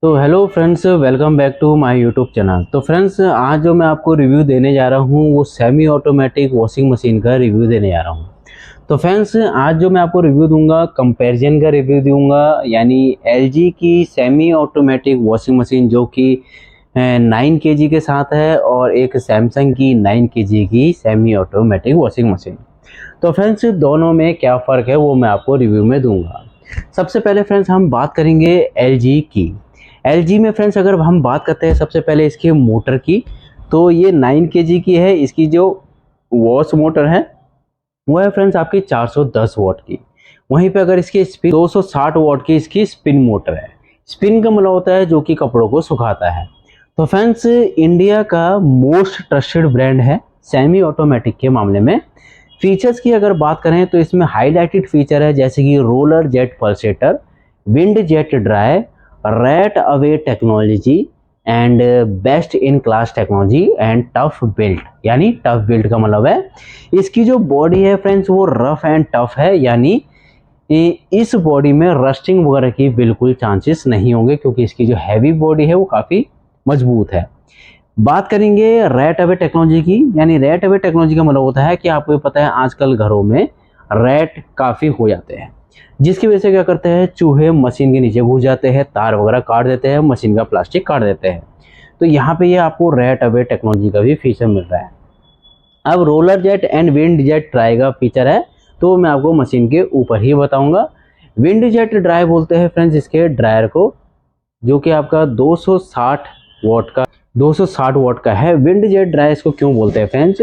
तो hello friends, welcome back to my YouTube channel. तो friends, आज जो मैं आपको रिव्यू देने जा रहा हूँ वो सेमी ऑटोमेटिक वॉशिंग मशीन का रिव्यू देने जा रहा हूँ। तो फ्रेंड्स, आज जो मैं आपको रिव्यू दूंगा कंपैरिजन का रिव्यू दूंगा, यानी एलजी की सेमी ऑटोमेटिक वॉशिंग मशीन जो कि 9 kg के साथ है और एक सैमसंग की 9 kg की सेमी ऑटोमेटिक वॉशिंग मशीन। तो फ्रेंड्स, दोनों में क्या फ़र्क है वो मैं आपको रिव्यू में दूंगा। सबसे पहले फ्रेंड्स हम बात करेंगे एलजी की। एलजी में फ्रेंड्स अगर हम बात करते हैं सबसे पहले इसके मोटर की, तो ये 9 kg की है। इसकी जो वॉश मोटर है वो है फ्रेंड्स आपकी 410 वॉट की। वहीं पे अगर इसकी स्पिन 260 वॉट की इसकी स्पिन मोटर है। स्पिन का मतलब होता है जो कि कपड़ों को सुखाता है। तो फ्रेंड्स, इंडिया का मोस्ट ट्रस्टेड ब्रांड है सेमी ऑटोमेटिक के मामले में। फीचर्स की अगर बात करें तो इसमें हाईलाइटेड फीचर है जैसे कि roller jet pulsator, wind jet dry, rat away technology and best in class technology and tough build. यानी टफ बिल्ड का मतलब है इसकी जो बॉडी है फ्रेंड्स वो रफ एंड टफ है, यानी इस बॉडी में रस्टिंग वगैरह की बिल्कुल चांसेस नहीं होंगे क्योंकि इसकी जो हैवी बॉडी है वो काफ़ी मजबूत है। बात करेंगे रैट अवे टेक्नोलॉजी की, यानी रैट अवे टेक्नोलॉजी का मतलब होता है कि आपको पता है आजकल घरों में रैट काफ़ी हो जाते हैं, जिसकी वजह से क्या करते हैं चूहे मशीन के नीचे घुस जाते हैं, तार वगैरह काट देते हैं, मशीन का प्लास्टिक काट देते हैं। तो यहाँ पे ये आपको रैट अवे टेक्नोलॉजी का भी फीचर मिल रहा है। अब roller jet and wind jet dry का फीचर है तो मैं आपको मशीन के ऊपर ही बताऊंगा। विंड जेट ड्राई बोलते हैं फ्रेंड्स इसके ड्रायर को, जो कि आपका 260 वॉट का है। विंड जेट ड्राई इसको क्यों बोलते हैं फ्रेंड्स?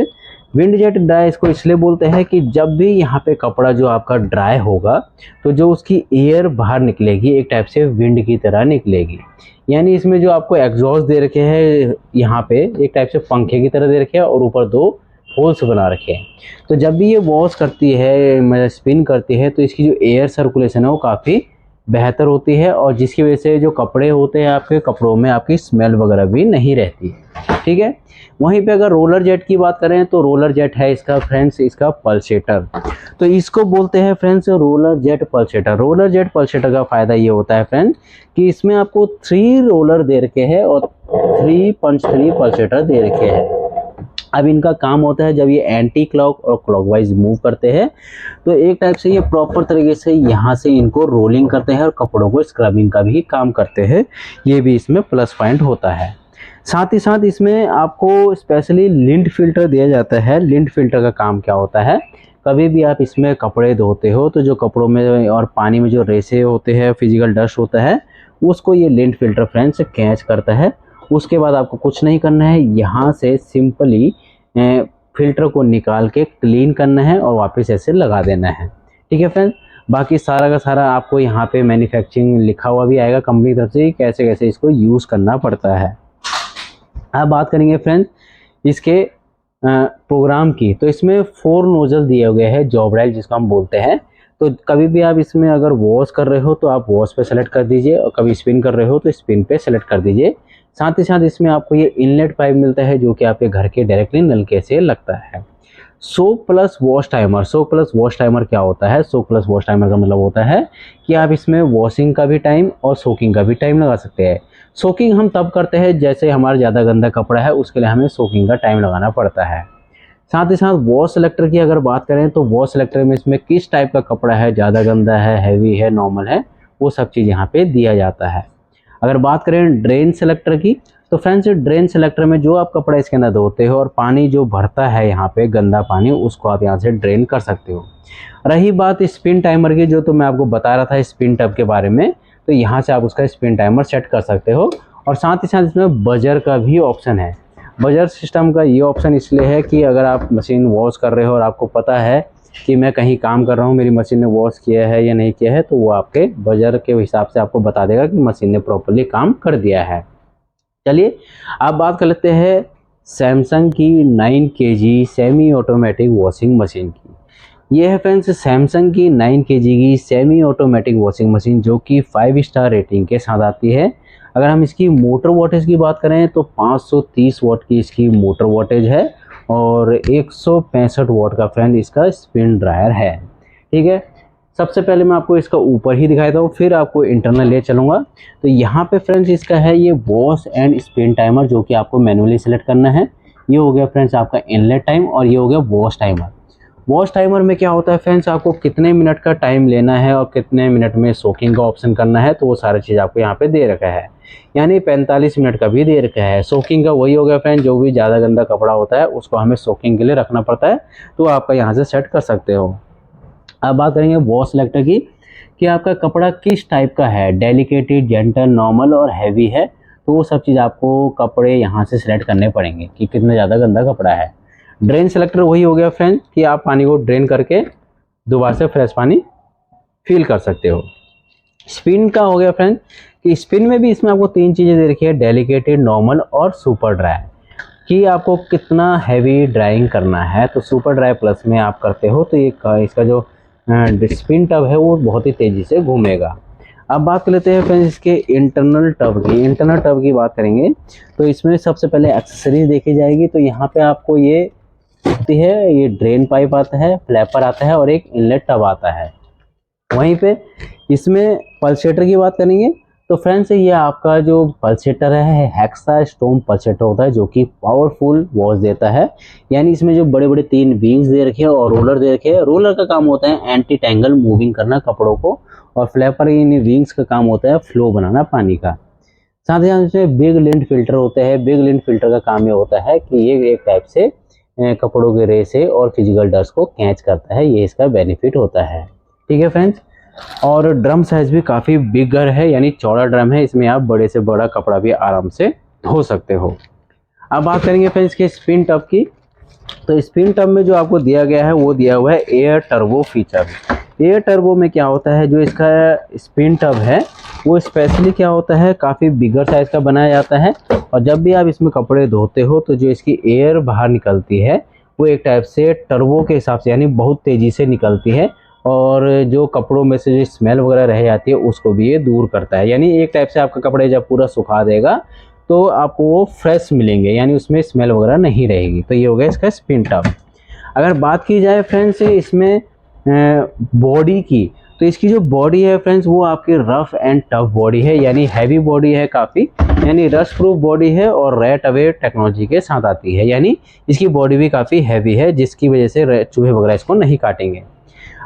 विंड जेट ड्राई इसको इसलिए बोलते हैं कि जब भी यहाँ पे कपड़ा जो आपका ड्राई होगा तो जो उसकी एयर बाहर निकलेगी एक टाइप से विंड की तरह निकलेगी। यानी इसमें जो आपको एग्जॉस्ट दे रखे हैं यहाँ पे एक टाइप से पंखे की तरह दे रखे हैं और ऊपर दो होल्स बना रखे हैं। तो जब भी ये वॉश करती है मतलब स्पिन करती है तो इसकी जो एयर सर्कुलेशन है वो काफ़ी बेहतर होती है और जिसकी वजह से जो कपड़े होते हैं आपके कपड़ों में आपकी स्मेल वगैरह भी नहीं रहती है। ठीक है। वहीं पे अगर रोलर जेट की बात करें तो रोलर जेट है इसका फ्रेंड्स इसका पल्सेटर। तो इसको बोलते हैं friends roller jet pulsator. Roller jet pulsator का फ़ायदा ये होता है फ्रेंड्स कि इसमें आपको 3 रोलर दे रखे हैं और 3 पंच 3 पल्सेटर दे रखे हैं। अब इनका काम होता है जब ये एंटी क्लॉक और क्लॉकवाइज मूव करते हैं तो एक टाइप से ये प्रॉपर तरीके से यहाँ से इनको रोलिंग करते हैं और कपड़ों को स्क्रबिंग का भी काम करते हैं। ये भी इसमें प्लस पॉइंट होता है। साथ ही साथ इसमें आपको स्पेशली लिंट फिल्टर दिया जाता है। लिंट फिल्टर का काम क्या होता है, कभी भी आप इसमें कपड़े धोते हो तो जो कपड़ों में और पानी में जो रेसे होते हैं फिजिकल डस्ट होता है उसको ये लिंट फिल्टर फ्रेंड्स कैच करता है। उसके बाद आपको कुछ नहीं करना है, यहाँ से सिंपली फिल्टर को निकाल के क्लीन करना है और वापस ऐसे लगा देना है। ठीक है फ्रेंड्स। बाकी सारा का सारा आपको यहाँ पे मैन्युफैक्चरिंग लिखा हुआ भी आएगा कंपनी की तरफ से कैसे कैसे इसको यूज़ करना पड़ता है। अब बात करेंगे फ्रेंड्स इसके प्रोग्राम की, तो इसमें 4 नोजल दिए हुए हैं जॉब राइल जिसको हम बोलते हैं। तो कभी भी आप इसमें अगर वॉश कर रहे हो तो आप वॉश पे सेलेक्ट कर दीजिए और कभी स्पिन कर रहे हो तो स्पिन पे सेलेक्ट कर दीजिए। साथ ही साथ इसमें आपको ये इनलेट पाइप मिलता है जो कि आपके घर के डायरेक्टली नलके से लगता है। सोक प्लस वॉश टाइमर। सोक प्लस वॉश टाइमर क्या होता है? सोक प्लस वॉश टाइमर का मतलब होता है कि आप इसमें वॉशिंग का भी टाइम और सोकिंग का भी टाइम लगा सकते हैं। सोकिंग हम तब करते हैं जैसे हमारा ज़्यादा गंदा कपड़ा है उसके लिए हमें सोकिंग का टाइम लगाना पड़ता है। साथ ही साथ वॉश सेलेक्टर की अगर बात करें तो वॉश सेलेक्टर में इसमें किस टाइप का कपड़ा है, ज़्यादा गंदा है, हैवी है, नॉर्मल है, वो सब चीज़ यहाँ पे दिया जाता है। अगर बात करें ड्रेन सेलेक्टर की तो फ्रेंड्स ड्रेन सेलेक्टर में जो आप कपड़ा इसके अंदर धोते हो और पानी जो भरता है यहाँ पे गंदा पानी उसको आप यहाँ से ड्रेन कर सकते हो। रही बात स्पिन टाइमर की, जो तो मैं आपको बता रहा था स्पिन टब के बारे में, तो यहाँ से आप उसका स्पिन टाइमर सेट कर सकते हो। और साथ ही साथ इसमें बजर का भी ऑप्शन है। बजर सिस्टम का ये ऑप्शन इसलिए है कि अगर आप मशीन वॉश कर रहे हो और आपको पता है कि मैं कहीं काम कर रहा हूँ मेरी मशीन ने वॉश किया है या नहीं किया है तो वो आपके बजर के हिसाब से आपको बता देगा कि मशीन ने प्रॉपर्ली काम कर दिया है। चलिए अब बात कर लेते हैं सैमसंग की 9 kg semi automatic washing machine की। ये है फ्रेंड्स सैमसंग की 9 kg की सेमी ऑटोमेटिक वॉशिंग मशीन जो कि 5 स्टार रेटिंग के साथ आती है। अगर हम इसकी मोटर वोल्टेज की बात करें तो 530 वॉट की इसकी मोटर वोल्टेज है और 165 वॉट का फ्रेंड इसका स्पिन ड्रायर है। ठीक है। सबसे पहले मैं आपको इसका ऊपर ही दिखाता हूँ, फिर आपको इंटरनल ले चलूँगा। तो यहाँ पे फ्रेंड्स इसका है ये वॉश एंड स्पिन टाइमर, जो कि आपको मैनुअली सेलेक्ट करना है। ये हो गया फ्रेंड्स आपका इनलेट टाइम, और ये हो गया वॉश टाइमर। वॉश टाइमर में क्या होता है फ्रेंड्स, आपको कितने मिनट का टाइम लेना है और कितने मिनट में सोकिंग का ऑप्शन करना है, तो वो सारी चीज़ आपको यहाँ पे दे रखा है। यानी 45 मिनट का भी दे रखा है। सोकिंग का वही हो गया फ्रेंड, जो भी ज़्यादा गंदा कपड़ा होता है उसको हमें सोकिंग के लिए रखना पड़ता है, तो आपका यहाँ से सेट कर सकते हो। अब बात करेंगे वॉश सेलेक्टर की, कि आपका कपड़ा किस टाइप का है, डेलिकेटेड, जेंटल, नॉर्मल और हैवी है। तो वो सब चीज़ आपको कपड़े यहाँ से सिलेक्ट करने पड़ेंगे कि कितना ज़्यादा गंदा कपड़ा है। ड्रेन सेलेक्टर वही हो गया फ्रेंड, कि आप पानी को ड्रेन करके दोबारा से फ्रेश पानी फिल कर सकते हो। स्पिन का हो गया फ्रेंड, कि स्पिन में भी इसमें आपको 3 चीज़ें दे रखी है, डेलिकेटेड, नॉर्मल और सुपर ड्राई, कि आपको कितना हैवी ड्राइंग करना है। तो सुपर ड्राई प्लस में आप करते हो तो ये इसका जो स्पिन टब है वो बहुत ही तेज़ी से घूमेगा। अब बात कर लेते हैं फ्रेंड्स इसके इंटरनल टब की। इंटरनल टब की बात करेंगे तो इसमें सबसे पहले एक्सेसरीज देखी जाएगी। तो यहाँ पे आपको ये होती है, ये ड्रेन पाइप आता है, फ्लैपर आता है और एक इनलेट टब आता है। वहीं पे इसमें पल्सेटर की बात करेंगे तो फ्रेंड्स ये आपका जो पल्सेटर है हेक्सा स्टोम पल्सेटर होता है, जो कि पावरफुल वॉश देता है। यानी इसमें जो बड़े बड़े 3 विंग्स दे रखे हैं और रोलर दे रखे हैं। रोलर का काम होता है एंटी टैंगल मूविंग करना कपड़ों को, और फ्लैपर इन विंग्स का काम होता है फ्लो बनाना पानी का। साथ ही साथ इसमें बिग लिंट फिल्टर होते हैं। बिग लिंट फिल्टर का काम ये होता है कि ये एक टाइप से कपड़ों के रे से और फिजिकल डस्ट को कैच करता है, ये इसका बेनिफिट होता है। ठीक है फ्रेंड्स, और ड्रम साइज भी काफ़ी बिगर है, यानी चौड़ा ड्रम है, इसमें आप बड़े से बड़ा कपड़ा भी आराम से धो सकते हो। अब बात करेंगे फ्रेंड्स इसके स्पिन टब की। तो स्पिन टब में जो आपको दिया गया है वो दिया हुआ है air turbo feature. Air turbo में क्या होता है, जो इसका स्पिन टब है वो स्पेशली क्या होता है, काफ़ी बिगर साइज़ का बनाया जाता है। और जब भी आप इसमें कपड़े धोते हो तो जो इसकी एयर बाहर निकलती है वो एक टाइप से टर्बो के हिसाब से, यानी बहुत तेज़ी से निकलती है, और जो कपड़ों में से जो स्मेल वगैरह रह जाती है उसको भी ये दूर करता है। यानी एक टाइप से आपका कपड़े जब पूरा सुखा देगा तो आपको वो फ्रेश मिलेंगे, यानी उसमें स्मेल वगैरह नहीं रहेगी। तो ये हो गया इसका स्पिन टब। अगर बात की जाए फ्रेंड्स इसमें बॉडी की, तो इसकी जो बॉडी है फ्रेंड्स वो आपकी रफ एंड टफ बॉडी है, यानी हैवी बॉडी है काफ़ी, यानी रस्ट प्रूफ बॉडी है, और रेट अवे टेक्नोलॉजी के साथ आती है। यानी इसकी बॉडी भी काफ़ी हैवी है, जिसकी वजह से चूहे वगैरह इसको नहीं काटेंगे।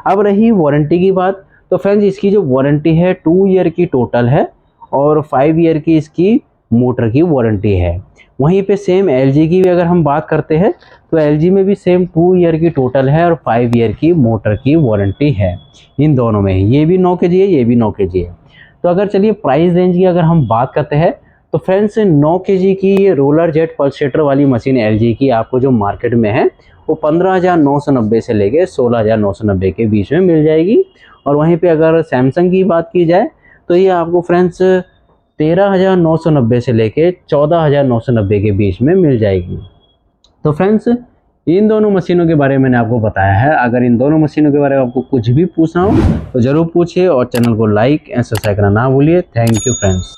अब रही वारंटी की बात, तो फ्रेंड्स इसकी जो वारंटी है 2 ईयर की टोटल है, और 5 ईयर की इसकी मोटर की वारंटी है। वहीं पे सेम LG की भी अगर हम बात करते हैं तो LG में भी सेम 2 ईयर की टोटल है और 5 ईयर की मोटर की वारंटी है इन दोनों में। ये भी 9 kg है, ये भी 9 kg है। तो अगर चलिए प्राइस रेंज की अगर हम बात करते हैं तो फ्रेंड्स 9 kg की ये रोलर जेट पल्सेटर वाली मशीन LG की आपको जो मार्केट में है वो 15,990 से लेके 16,990 के बीच में मिल जाएगी। और वहीं पे अगर सैमसंग की बात की जाए तो ये आपको फ्रेंड्स 13,990 से लेके 14,990 के बीच में मिल जाएगी। तो फ्रेंड्स इन दोनों मशीनों के बारे में मैंने आपको बताया है। अगर इन दोनों मशीनों के बारे में आपको कुछ भी पूछना हो तो ज़रूर पूछिए, और चैनल को लाइक एंड सब्सक्राइब करना ना भूलिए। Thank you friends.